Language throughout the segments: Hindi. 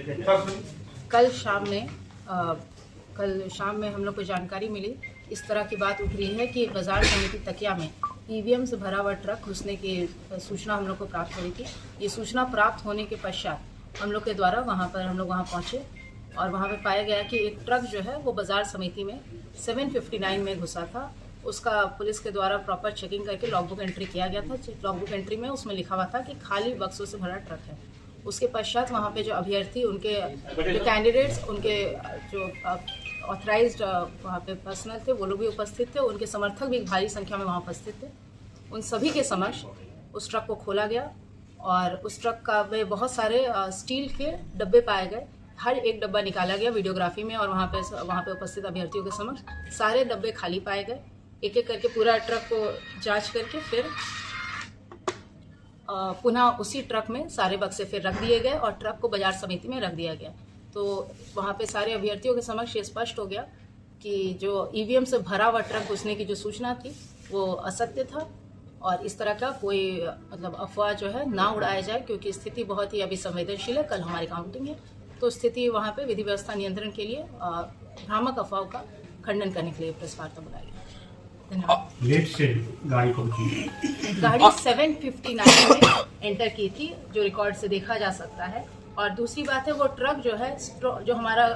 कल शाम में हम लोग को जानकारी मिली, इस तरह की बात उठ रही है कि बाजार समिति तकिया में ईवीएम से भरा हुआ ट्रक घुसने की सूचना हम लोग को प्राप्त हुई थी। ये सूचना प्राप्त होने के पश्चात हम लोग के द्वारा हम लोग वहाँ पहुँचे और वहाँ पे पाया गया कि एक ट्रक जो है वो बाजार समिति में 759 में घुसा था। उसका पुलिस के द्वारा प्रॉपर चेकिंग करके लॉगबुक एंट्री किया गया था। लॉगबुक एंट्री में उसमें लिखा हुआ था कि खाली बक्सों से भरा ट्रक है। उसके पश्चात वहाँ पे जो अभ्यर्थी, उनके जो कैंडिडेट्स, उनके जो ऑथराइज्ड वहाँ पे पर्सनल थे, वो लोग भी उपस्थित थे। उनके समर्थक भी भारी संख्या में वहाँ उपस्थित थे। उन सभी के समक्ष उस ट्रक को खोला गया और उस ट्रक का में बहुत सारे स्टील के डब्बे पाए गए। हर एक डब्बा निकाला गया वीडियोग्राफी में और वहाँ पे उपस्थित अभ्यर्थियों के समक्ष सारे डब्बे खाली पाए गए। एक एक करके पूरा ट्रक को जांच करके फिर पुनः उसी ट्रक में सारे बक्से फिर रख दिए गए और ट्रक को बाजार समिति में रख दिया गया। तो वहाँ पे सारे अभ्यर्थियों के समक्ष ये स्पष्ट हो गया कि जो ईवीएम से भरा हुआ ट्रक घुसने की जो सूचना थी वो असत्य था और इस तरह का कोई अफवाह जो है ना उड़ाया जाए, क्योंकि स्थिति बहुत ही अभी संवेदनशील है। कल हमारी काउंटिंग है, तो स्थिति वहाँ पे विधि व्यवस्था नियंत्रण के लिए भ्रामक अफवाहों का खंडन करने के लिए प्रेस वार्ता बुलाई गई। गाड़ी 759 में एंटर की थी, जो रिकॉर्ड से देखा जा सकता है। और दूसरी बात है, वो ट्रक जो है, जो हमारा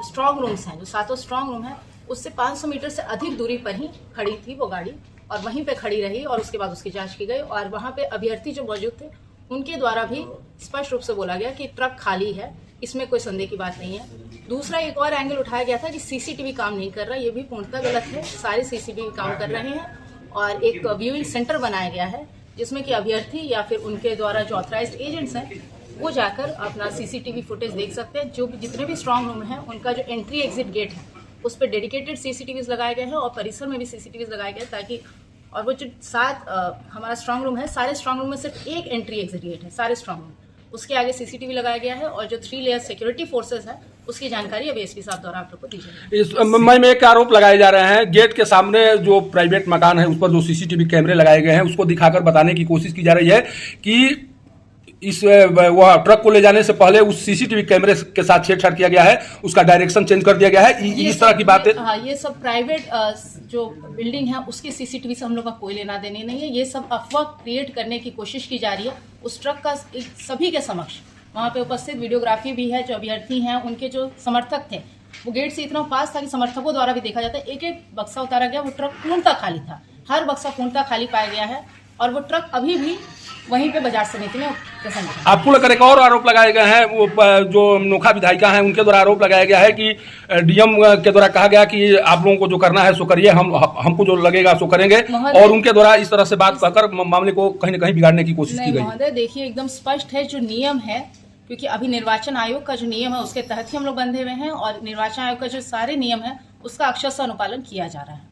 स्ट्रॉन्ग रूम्स हैं, जो सातों स्ट्रॉन्ग रूम है, उससे 500 मीटर से अधिक दूरी पर ही खड़ी थी वो गाड़ी और वहीं पे खड़ी रही और उसके बाद उसकी जांच की गई। और वहाँ पे अभ्यर्थी जो मौजूद थे उनके द्वारा भी स्पष्ट रूप से बोला गया कि ट्रक खाली है, इसमें कोई संदेह की बात नहीं है। दूसरा एक और एंगल उठाया गया था कि सीसीटीवी काम नहीं कर रहा, ये भी पूर्णतः गलत है। सारे सीसीटीवी काम कर रहे हैं और एक व्यूइंग सेंटर बनाया गया है जिसमें कि अभ्यर्थी या फिर उनके द्वारा जो ऑथराइज्ड एजेंट्स हैं वो जाकर अपना सीसीटीवी फुटेज देख सकते हैं। जो जितने भी स्ट्रॉन्ग रूम हैं उनका जो एंट्री एग्जिट गेट है उस पर डेडिकेटेड सीसीटीवीज लगाए गए हैं और परिसर में भी सीसीटीवीज लगाए गए ताकि, और वो जो हमारा स्ट्रॉन्ग रूम है, सारे स्ट्रॉन्ग रूम में सिर्फ एक एंट्री एग्जिट गेट है, सारे स्ट्रॉन्ग रूम, उसके आगे सीसीटीवी लगाया गया है और जो 3 लेयर सिक्योरिटी फोर्सेस है उसकी जानकारी अभी एसपी साहब द्वारा आप लोग को दी जाएगी। इस मुंबई में एक आरोप लगाए जा रहे हैं, गेट के सामने जो प्राइवेट मकान है उस पर जो सीसीटीवी कैमरे लगाए गए हैं उसको दिखाकर बताने की कोशिश की जा रही है कि इस वह ट्रक को ले जाने से पहले उस सीसीटीवी कैमरे के साथ छेड़छाड़ किया गया है, उसका डायरेक्शन चेंज कर दिया गया है। इस तरह की बातें, हाँ, ये सब प्राइवेट जो बिल्डिंग है उसके सीसीटीवी से हम लोग का कोई लेना देने नहीं है। ये सब अफवाह क्रिएट करने की कोशिश की जा रही है। उस ट्रक का सभी के समक्ष वहाँ पे उपस्थित वीडियोग्राफी भी है। जो अभ्यर्थी हैं उनके जो समर्थक थे वो गेट से इतना पास था कि समर्थकों द्वारा भी देखा जाता है। एक एक बक्सा उतारा गया, वो ट्रक पूर्णतः खाली था, हर बक्सा पूर्णतः खाली पाया गया है और वो ट्रक अभी भी वहीं पे बाजार समिति में प्रेजेंट है। आपको लेकर एक और आरोप लगाए गए हैं, वो जो नोखा विधायिका हैं उनके द्वारा आरोप लगाया गया है कि डीएम के द्वारा कहा गया कि आप लोगों को जो करना है सो करिए, हमको जो लगेगा सो करेंगे, और उनके द्वारा इस तरह से बात कहकर मामले को कहीं न कहीं बिगाड़ने की कोशिश की गई। महोदय देखिए, एकदम स्पष्ट है जो नियम है, क्योंकि अभी निर्वाचन आयोग का जो नियम है उसके तहत ही हम लोग बंधे हुए हैं और निर्वाचन आयोग का जो सारे नियम है उसका अक्षरशः अनुपालन किया जा रहा है।